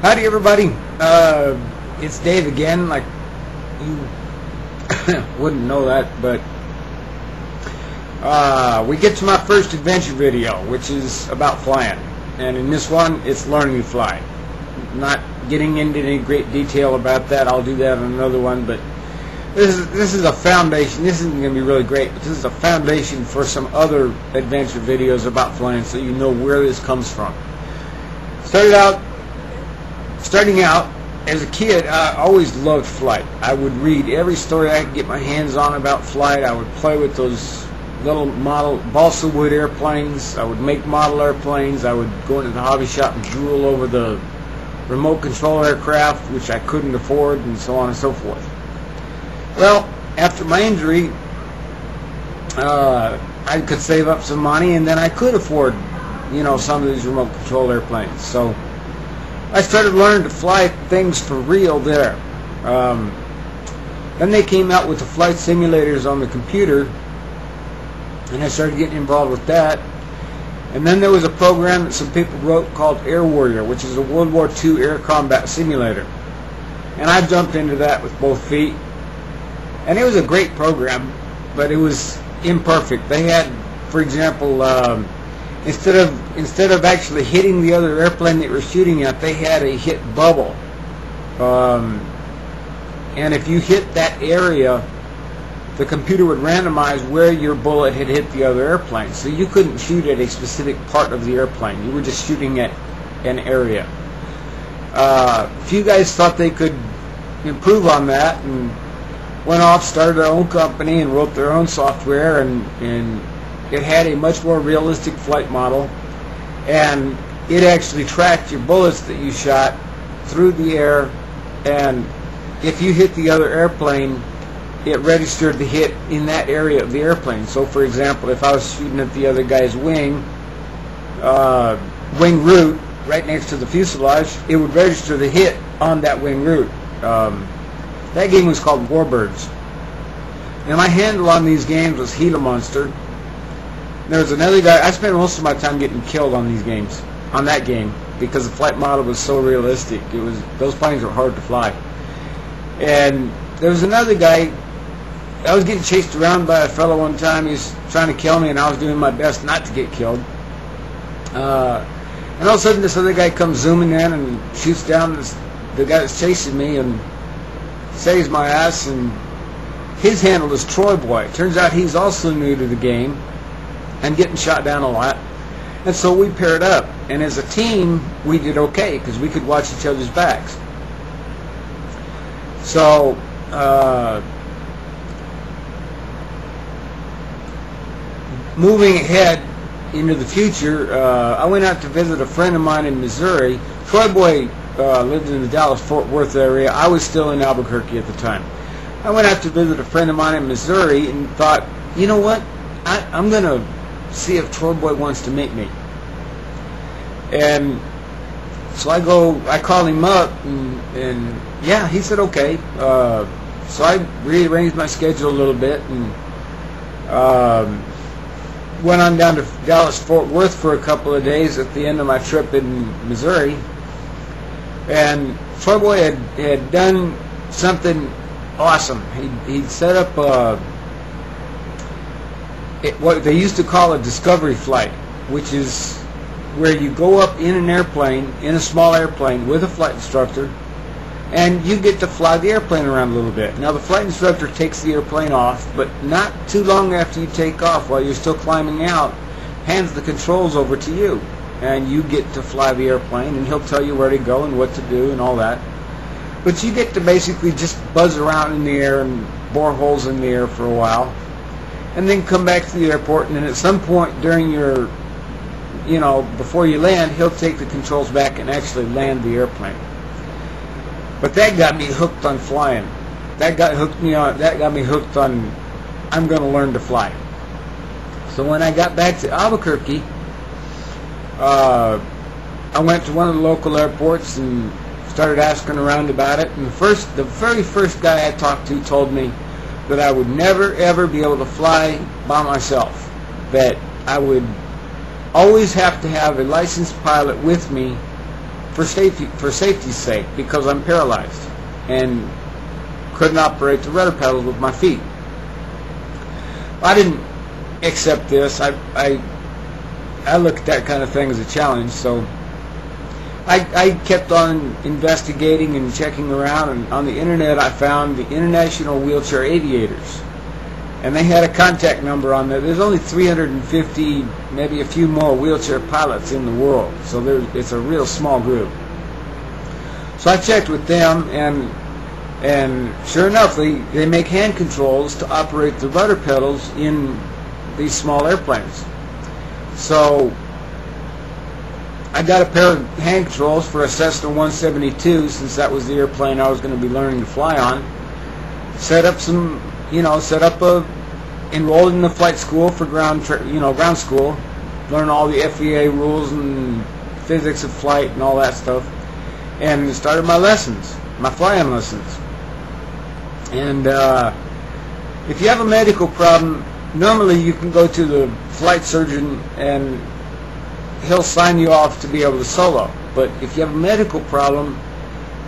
Howdy everybody, it's Dave again. Like you wouldn't know that, but we get to my first adventure video, which is about flying, and in this one it's learning to fly. Not getting into any great detail about that, I'll do that on another one, but this is a foundation. This isn't going to be really great, but this is a foundation for some other adventure videos about flying, so you know where this comes from. Starting out, as a kid, I always loved flight. I would read every story I could get my hands on about flight. I would play with those little model balsa wood airplanes. I would make model airplanes. I would go into the hobby shop and drool over the remote control aircraft, which I couldn't afford, and so on and so forth. Well, after my injury, I could save up some money, and then I could afford, some of these remote control airplanes. So I started learning to fly things for real there. Then they came out with the flight simulators on the computer, and I started getting involved with that. And then there was a program that some people wrote called Air Warrior, which is a World War II air combat simulator. And I jumped into that with both feet. And it was a great program, but it was imperfect. They had, for example, instead of actually hitting the other airplane they were shooting at, they had a hit bubble. And if you hit that area, the computer would randomize where your bullet had hit the other airplane. So you couldn't shoot at a specific part of the airplane. You were just shooting at an area. A few guys thought they could improve on that and went off, started their own company, and wrote their own software, and it had a much more realistic flight model, and it actually tracked your bullets that you shot through the air, and if you hit the other airplane, it registered the hit in that area of the airplane. So for example, if I was shooting at the other guy's wing root right next to the fuselage, it would register the hit on that wing root. That game was called Warbirds. And my handle on these games was Gila Monster. There was another guy. I spent most of my time getting killed on these games, on that game, because the flight model was so realistic. Those planes were hard to fly. And there was another guy. I was getting chased around by a fellow one time. He was trying to kill me, and I was doing my best not to get killed. And all of a sudden, this other guy comes zooming in and shoots down the guy that's chasing me and saves my ass. And his handle is Troy Boy. It turns out he's also new to the game and getting shot down a lot. And so we paired up. And as a team, we did okay because we could watch each other's backs. So, moving ahead into the future, I went out to visit a friend of mine in Missouri. Troy Boy lived in the Dallas-Fort Worth area. I was still in Albuquerque at the time. I went out to visit a friend of mine in Missouri and thought, you know what, I'm going to see if Troy Boy wants to meet me. And so I called him up, and yeah, he said okay. So I rearranged my schedule a little bit and went on down to Dallas-Fort Worth for a couple of days at the end of my trip in Missouri. And Troy Boy had done something awesome. He'd set up what they used to call a discovery flight, which is where you go up in an airplane, in a small airplane, with a flight instructor, and you get to fly the airplane around a little bit. Now the flight instructor takes the airplane off, but not too long after you take off, while you're still climbing out, hands the controls over to you, and you get to fly the airplane, and he'll tell you where to go and what to do and all that. But you get to basically just buzz around in the air and bore holes in the air for a while, and then come back to the airport, and then at some point during your, before you land, he'll take the controls back and actually land the airplane. But that got me hooked on flying. That got me hooked on, I'm going to learn to fly. So when I got back to Albuquerque, I went to one of the local airports and started asking around about it. And the very first guy I talked to told me that I would never ever be able to fly by myself. That I would always have to have a licensed pilot with me for safety's sake, because I'm paralyzed and couldn't operate the rudder pedals with my feet. I didn't accept this. I look at that kind of thing as a challenge, so I kept on investigating and checking around, and on the internet I found the International Wheelchair Aviators, and they had a contact number on there. There's only 350, maybe a few more wheelchair pilots in the world, so it's a real small group. So I checked with them, and sure enough, they make hand controls to operate the rudder pedals in these small airplanes. So I got a pair of hand controls for a Cessna 172, since that was the airplane I was going to be learning to fly on. Enrolled in the flight school for ground school, learn all the FAA rules and physics of flight and all that stuff, and started my lessons, my flying lessons. And if you have a medical problem, normally you can go to the flight surgeon and he'll sign you off to be able to solo. But if you have a medical problem,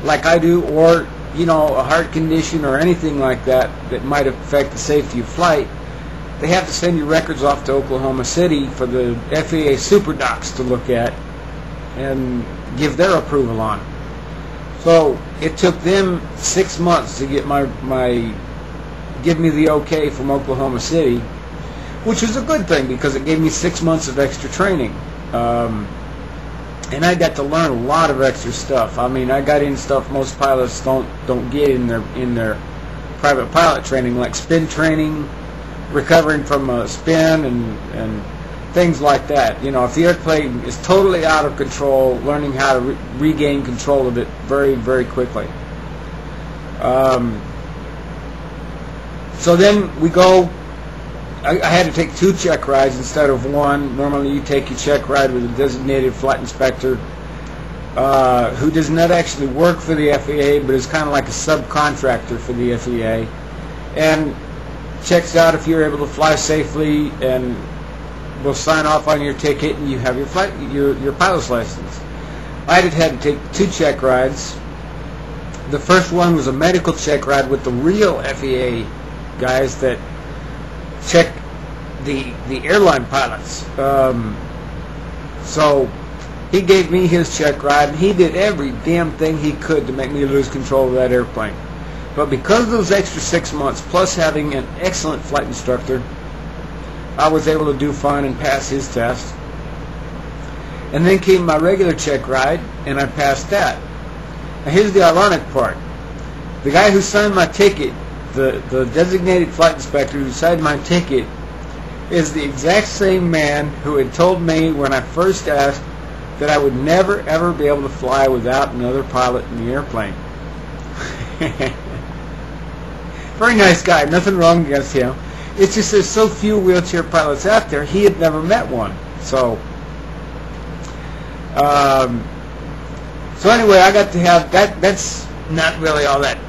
like I do, or a heart condition or anything like that that might affect the safety of flight, they have to send your records off to Oklahoma City for the FAA super docs to look at and give their approval on. So it took them 6 months to get give me the okay from Oklahoma City, which was a good thing because it gave me 6 months of extra training. And I got to learn a lot of extra stuff. I mean, I got in stuff most pilots don't get in their private pilot training, like spin training, recovering from a spin, and things like that. If the airplane is totally out of control, learning how to regain control of it very, very quickly. So then we go. I had to take 2 check rides instead of 1. Normally you take your check ride with a designated flight inspector who does not actually work for the FAA, but is kind of like a subcontractor for the FAA, and checks out if you're able to fly safely, and will sign off on your ticket, and you have your pilot's license. I had to take 2 check rides. The first one was a medical check ride with the real FAA guys that check the airline pilots. So he gave me his check ride, and he did every damn thing he could to make me lose control of that airplane. But because of those extra 6 months, plus having an excellent flight instructor, I was able to do fine and pass his test. And then came my regular check ride, and I passed that. Now here's the ironic part. The guy who signed my ticket, the designated flight inspector who signed my ticket, is the exact same man who had told me when I first asked that I would never ever be able to fly without another pilot in the airplane. Very nice guy, nothing wrong against him. It's just there's so few wheelchair pilots out there, he had never met one. So anyway, I got to have that. That's not really all that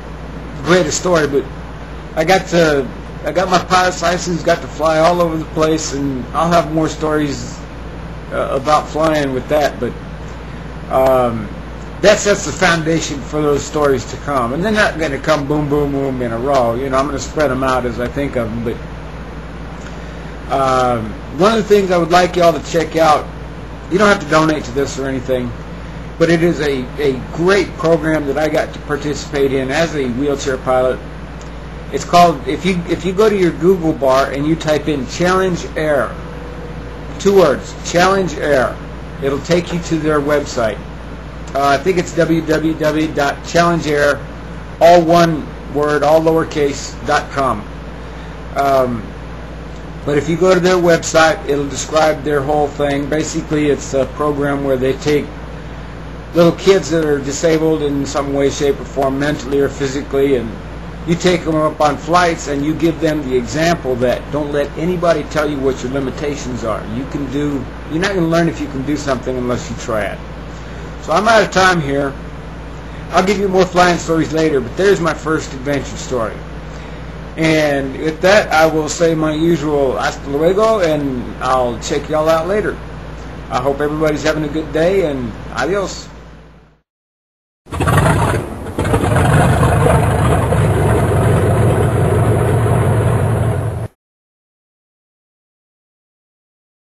great a story, but I got my pilot's license, got to fly all over the place, and I'll have more stories about flying with that, but that sets the foundation for those stories to come, and they're not going to come boom, boom, boom in a row. I'm going to spread them out as I think of them. But one of the things I would like y'all to check out, you don't have to donate to this or anything, but it is a great program that I got to participate in as a wheelchair pilot. It's called, if you go to your Google bar and you type in Challenge Air, 2 words, Challenge Air, it'll take you to their website. I think it's www.challengeair, all one word, all lowercase, .com. But if you go to their website, it'll describe their whole thing. Basically, it's a program where they take little kids that are disabled in some way, shape, or form, mentally or physically, and you take them up on flights and you give them the example that don't let anybody tell you what your limitations are. You're not going to learn if you can do something unless you try it. So I'm out of time here. I'll give you more flying stories later, but there's my first adventure story. And with that, I will say my usual hasta luego, and I'll check y'all out later. I hope everybody's having a good day, and adios.